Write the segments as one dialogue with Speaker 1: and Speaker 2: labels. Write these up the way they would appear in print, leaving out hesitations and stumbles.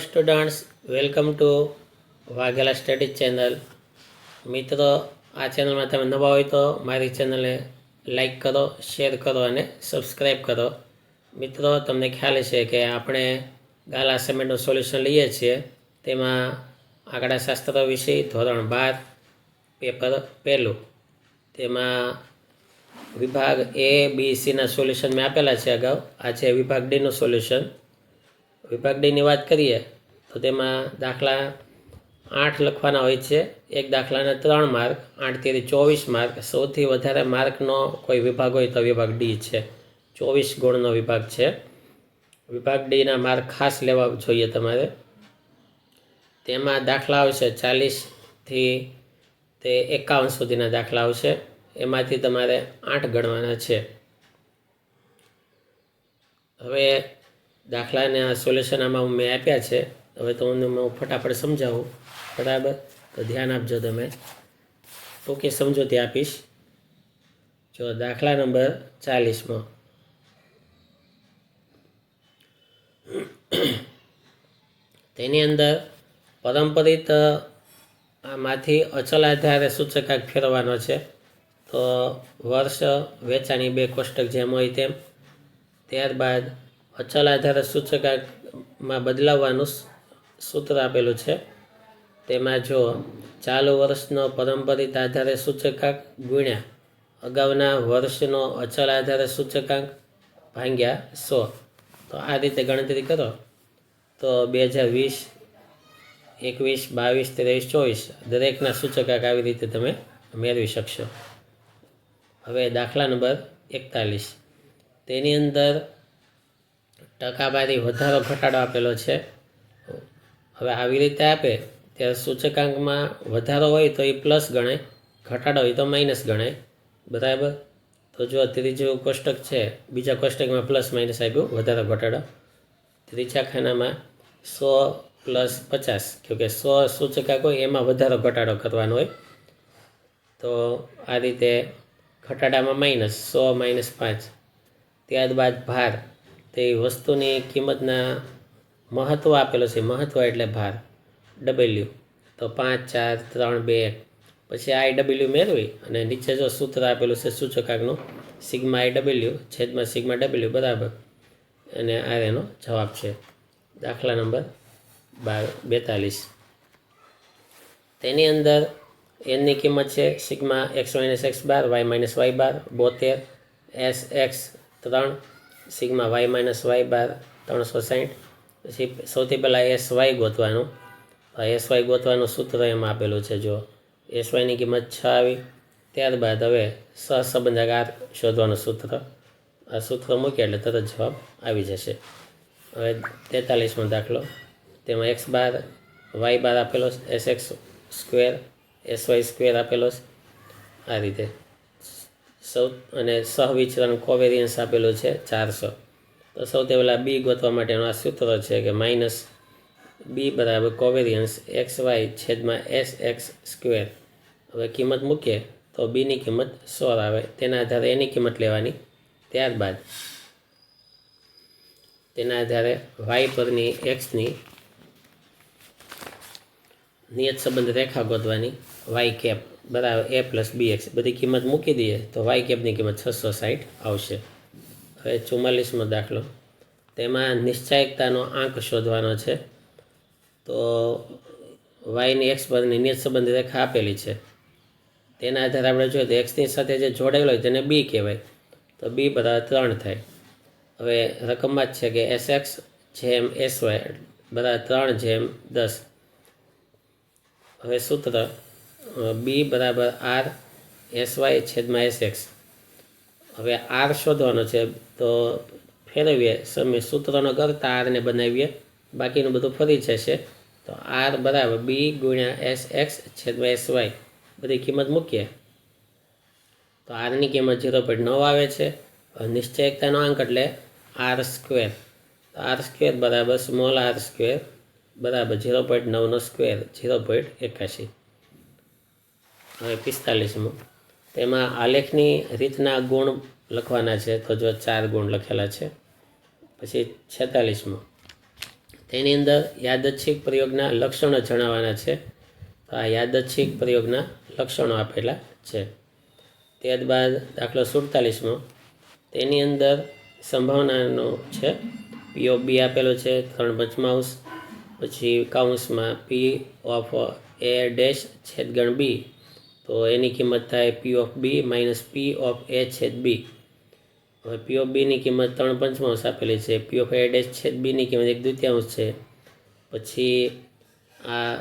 Speaker 1: Students, welcome to Vaghela study channel. મિત્રો, આ ચેનલમાં તમે નવા હોય તો મારી ચેનલને લાઈક કરો, શેર કરો અને સબસ્ક્રાઈબ કરો. મિત્રો, તમને ખ્યાલ છે કે આપણે ગાલા અસાઇનમેન્ટનું સોલ્યુશન લઈએ છીએ. તેમાં આંકડાશાસ્ત્ર વિષય ધોરણ 12 પેપર પહેલું, તેમાં વિભાગ એ બી સીના સોલ્યુશન મેં આપેલા છે અગાઉ. આ છે વિભાગ ડીનું સોલ્યુશન. વિભાગ ડીની વાત કરીએ તો તેમાં દાખલા 8 લખવાના હોય છે. એક દાખલાને 3 માર્ક, 8 તેરી 24 માર્ક. સૌથી વધારે માર્કનો કોઈ વિભાગ હોય તો વિભાગ ડી છે. 24 ગુણનો વિભાગ છે. વિભાગ ડીના માર્ક ખાસ લેવા જોઈએ તમારે. તેમાં દાખલા આવશે 40થી તે 51 સુધીના દાખલા આવશે. એમાંથી તમારે 8 ગણવાના છે. હવે દાખલાને આ સોલ્યુશન આમાં મેં આપ્યા છે. હવે તો હું ફટાફટ સમજાવું, બરાબર? તો ધ્યાન આપજો. તમે ટૂંકી સમજૂતી આપીશ. જો દાખલા નંબર 40માં તેની અંદર પરંપરિત આમાંથી અચલ આધારે સૂચકાંક ફેરવવાનો છે. તો વર્ષ, વેચાણી 2 કોષ્ટક જેમ હોય તેમ. ત્યારબાદ અચલ આધારે સૂચકાંકમાં બદલાવવાનું સૂત્ર આપેલું છે. તેમાં જો ચાલુ વર્ષનો પરંપરિત આધારે સૂચકાંક ગુણ્યા અગાઉના વર્ષનો અચલ આધારે સૂચકાંક ભાગ્યા 100. તો આ રીતે ગણતરી કરો તો 2020, 21, 22, 23, 24 દરેકના સૂચકાંક આવી રીતે તમે મેળવી શકશો. હવે દાખલા નંબર 41, તેની અંદર ટકાવારી વધારો ઘટાડો આપેલો છે. હવે આવી રીતે આપે ત્યારે સૂચકાંકમાં વધારો હોય તો એ પ્લસ ગણાય, ઘટાડો હોય તો માઇનસ ગણાય, બરાબર? તો જો ત્રીજું કોષ્ટક છે, બીજા કોષ્ટકમાં પ્લસ માઇનસ આપ્યું, વધારો ઘટાડો. ત્રીજા ખાનામાં 100 + 50, કે 100 સૂચકાંક હોય એમાં વધારો ઘટાડો કરવાનો હોય. તો આ રીતે ઘટાડામાં માઇનસ 100 - 5. ત્યારબાદ ભાર, તે વસ્તુની કિંમતના મહત્ત્વ આપેલો છે. મહત્ત્વ એટલે ભાર, W. તો 5, 4, 3, 2, 1. પછી IW મેળવી અને નીચે જો સૂત્ર આપેલું છે સૂચકાંકનું, σIW છેદમાં σW બરાબર. અને આ એનો જવાબ છે. દાખલા નંબર 42, તેની અંદર એનની કિંમત છે σx - x બાર, y - y બાર 72, SX 3, σy - y બાર 360. પછી સૌથી પહેલાં SY ગોતવાનું. SY ગોતવાનું સૂત્ર એમાં આપેલું છે. જો SYની કિંમત 6 આવી. ત્યારબાદ હવે સહસંબંધાકાર શોધવાનું સૂત્ર. આ સૂત્ર મૂકીએ એટલે તરત જવાબ આવી જશે. હવે 43મો દાખલો, તેમાં x બાર, y બાર આપેલો, SX સ્ક્વેર, SY સ્ક્વેર આપેલો છે. આ રીતે અને સહવિચરણ કોવેરિયન્સ આપેલું છે 400. તો સૌથી પહેલાં બી ગોતવા માટેનું આ સૂત્ર છે કે -b બરાબર કોવેરિયન્સ XY છેદમાં SX સ્ક્વેર. હવે કિંમત મૂકીએ તો બીની કિંમત 16 આવે. તેના આધારે એની કિંમત લેવાની. ત્યારબાદ તેના આધારે y પરની xની નિયત સંબંધ રેખા ગોતવાની. y કેપ બરાબર a + bx. બધી કિંમત મૂકી દઈએ તો y કેપની કિંમત 660 આવશે. હવે 44મો દાખલો, તેમાં નિશ્ચાયકતાનો આંક શોધવાનો છે. તો yની x પરની નિયત સંબંધ રેખા આપેલી છે. તેના આધારે આપણે જોઈએ તો એક્સની સાથે જે જોડાયેલો હોય તેને b કહેવાય. તો b બરાબર 3 થાય. હવે રકમમાં જ છે કે SX જેમ SY બરાબર 3/10. હવે સૂત્ર b બરાબર r SY છેદમાં SX. હવે r શોધવાનો છે તો ફેરવીએ, સૂત્રનો કરતા rને બનાવીએ, બાકીનું બધું ફરી જશે. તો r બરાબર b * SX છેદમાં SY. બધી કિંમત મૂકીએ તો આરની કિંમત 0.9 આવે છે. નિશ્ચયકતાનો આંક એટલે r સ્ક્વેર. r સ્ક્વેર બરાબર સ્મોલ r સ્ક્વેર બરાબર 0.9નો સ્ક્વેર 0.81. હવે 45મો, તેમાં આલેખની રીતના ગુણ લખવાના છે. તો જો 4 ગુણ લખેલા છે. પછી 46મો, તેની અંદર યાદચ્છિક પ્રયોગના લક્ષણો જણાવવાના છે. તો આ યાદચ્છિક પ્રયોગના લક્ષણો આપેલા છે. ત્યારબાદ દાખલો 47માં તેની અંદર સંભાવનાનો છે. પી ઓફ બી આપેલો છે 3/5, પછી કૌંસમાં પી ઓફ એ ડેશ છેદગણ બી, તો એની કિંમત થાય P of B minus P of A છેદ બી. હવે પી ઓફ બીની કિંમત 3/5 આપેલી છે. પી ઓફ એ ડેશ છેદ બીની કિંમત 1/2 છે. પછી આ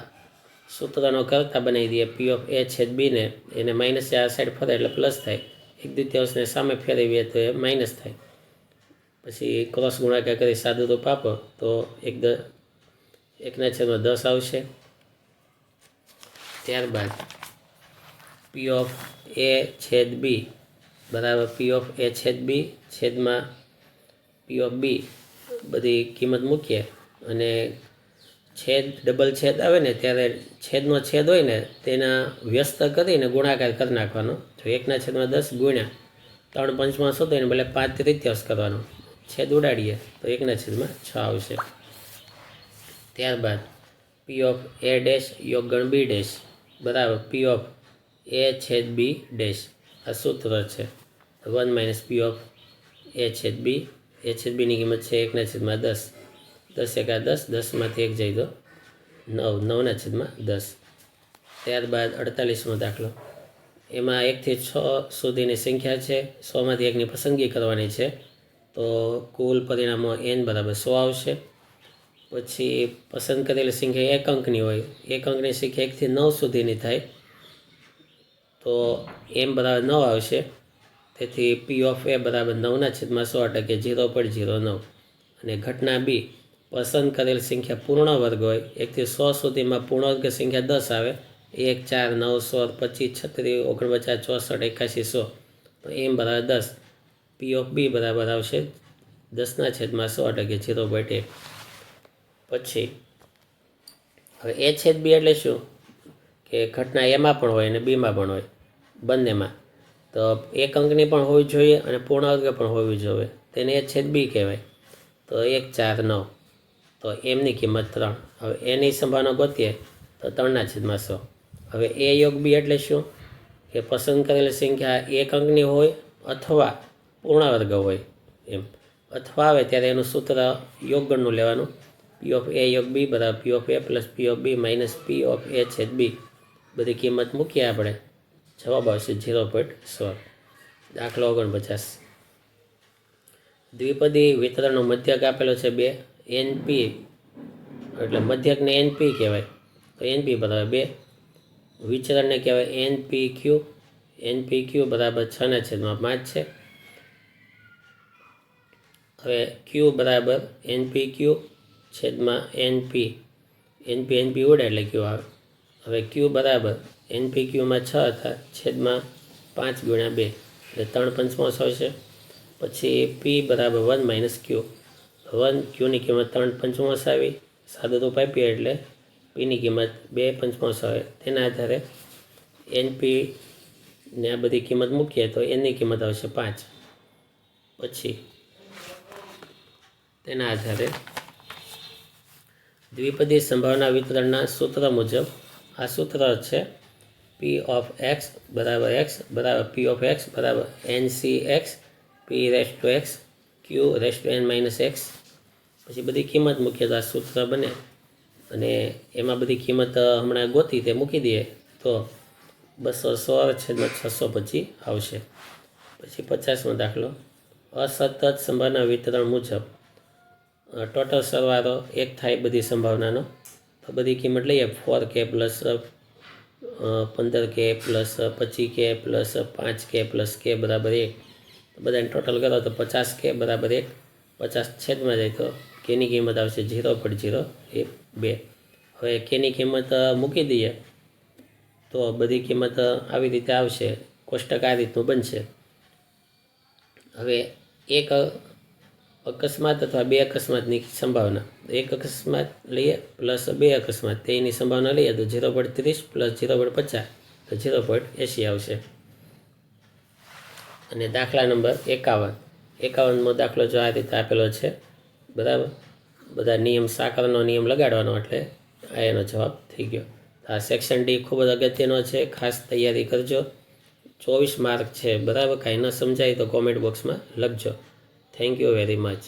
Speaker 1: સૂત્રનો કરતા બનાવી દઈએ. પી ઓફ એ છેદ બીને એને માઇનસ આ સાઈડ ફરે એટલે પ્લસ થાય, 1/2ને સામે ફેરવીએ તો એ માઇનસ થાય. પછી ક્રોસ ગુણાકાર કરી સાદું રૂપ આપો તો 1/10 આવશે. ત્યારબાદ પી ઓફ એ છેદ બી બરાબર પી ઓફ એ છેદ બી છેદમાં પી ઓફ બી બધી કિંમત મૂકીએ અને છેદ ડબલ છેદ આવે ને ત્યારે છેદનો છેદ હોય ને તેના વ્યસ્ત કરીને ગુણાકાર કરી નાખવાનો. જો 1/10 ગુણ્યા 3/5 હતો એને બદલે 5/3 કરવાનો. છેદ ઉડાડીએ તો 1/6 આવશે. ત્યારબાદ પી ઓફ એ ડેશ યોગગણ બી ડેશ બરાબર પી ઓફ એ છેદ બી ડેશ. આ સૂત્ર છે 1 - પી ઓફ એ છેદ બી. એ છેદ બીની કિંમત છે 1/10. 10 × 10, 10માંથી 1 જાય તો 9, 9/10. ત્યારબાદ 48મો દાખલો. એમાં 1 થી 6 સુધીની સંખ્યા છે. 100માંથી 1ની પસંદગી કરવાની છે. તો કુલ પરિણામો n બરાબર 100 આવશે. પછી પસંદ કરેલી સંખ્યા એક અંકની હોય. એક અંકની સંખ્યા 1 થી 9 સુધીની થાય તો m બરાબર 9 આવશે. તેથી પી ઓફ એ બરાબર 9/100 કે 0.09. અને ઘટના બી પસંદ કરેલ સંખ્યા પૂર્ણ વર્ગ હોય. 1 થી 100 સુધીમાં પૂર્ણ વર્ગ સંખ્યા 10 આવે. 1, 4, 9, 16, 25, 36, 49, 64, 81, 100. તો m બરાબર 10. પી ઓફ બી બરાબર આવશે 10/100 કે 0.1. પછી હવે એ છેદ બી એટલે શું કે ઘટના એમાં પણ હોય અને બીમાં પણ હોય, બંનેમાં. તો એક અંકની પણ હોવી જોઈએ અને પૂર્ણ વર્ગ પણ હોવી જોઈએ. તેને એ છેદ બી કહેવાય. તો 1, 4, 9. તો એમની કિંમત 3. હવે એની સંભાવના ગોતીએ તો 3/100. હવે એ યોગ બી એટલે શું કે પસંદ કરેલી સંખ્યા એક અંકની હોય અથવા પૂર્ણ વર્ગ હોય એમ. અથવા આવે ત્યારે એનું સૂત્ર યોગગણનું લેવાનું. પી ઓફ એ યોગ બી બરાબર P of A plus P of B minus P of A છેદ બી. બધી કિંમત મૂકીએ આપણે, જવાબ આવશે 0.16. દાખલો 49. દ્વિપદી વિતરણનો મધ્યક આપેલો છે 2. NP એટલે મધ્યકને NP કહેવાય. તો NP બરાબર 2. વિચરણને કહેવાય NPQ. NPQ બરાબર 6/5 છે. હવે Q બરાબર NPQ છેદમાં NP. NP ઉડે એટલે Q આવે. હવે Q બરાબર NPQમાં 6 હતા છેદમાં 5 × 2 એટલે 3/5 આવશે. પછી P બરાબર 1 - Q. 1 Qની કિંમત 3/5 આવી. સાદું રૂપ આપીએ એટલે Pની કિંમત 2/5 આવે. તેના આધારે NPને આ બધી કિંમત મૂકીએ તો એની કિંમત આવશે 5. પછી તેના આધારે દ્વિપદી સંભાવના વિતરણના સૂત્ર મુજબ આ સૂત્ર છે પી ઓફ એક્સ બરાબર પી ઓફ એક્સ બરાબર NCX P⁻x Q⁻n - x. પછી બધી કિંમત મૂકીએ તો આ સૂત્ર બને. અને એમાં બધી કિંમત હમણાં ગોતી તે મૂકી દઈએ તો 216/625 આવશે. પછી 50મો દાખલો. અસતત સંભાવના વિતરણ મુજબ ટોટલ સરવાળો 1 થાય બધી સંભાવનાનો. તો બધી કિંમત લઈએ 4k plus 15k plus 25k plus 5k plus k બરાબર 1. બધાને ટોટલ કરો તો 50k બરાબર 1. 50 છેદમાં જાય તો કેની કિંમત આવશે 0.012. હવે કેની કિંમત મૂકી દઈએ તો બધી કિંમત આવી રીતે આવશે. કોષ્ટક આ રીતનું બનશે. હવે એક અકસ્માત અથવા 2 અકસ્માતની સંભાવના. 1 અકસ્માત લઈએ પ્લસ 2 અકસ્માત તેની સંભાવના લઈએ તો 0.30 પ્લસ 0.50 તો 0.80 આવશે. અને દાખલા નંબર 51. 51મો દાખલો જો આ રીતે આપેલો છે બરાબર. બધા નિયમ સાકરનો નિયમ લગાડવાનો, એટલે આ એનો જવાબ થઈ ગયો. આ સેક્શન ડી ખૂબ જ અગત્યનો છે, ખાસ તૈયારી કરજો. 24 માર્ક છે, બરાબર. કાંઈ ન સમજાય તો કોમેન્ટ બોક્સમાં લખજો. Thank you very much.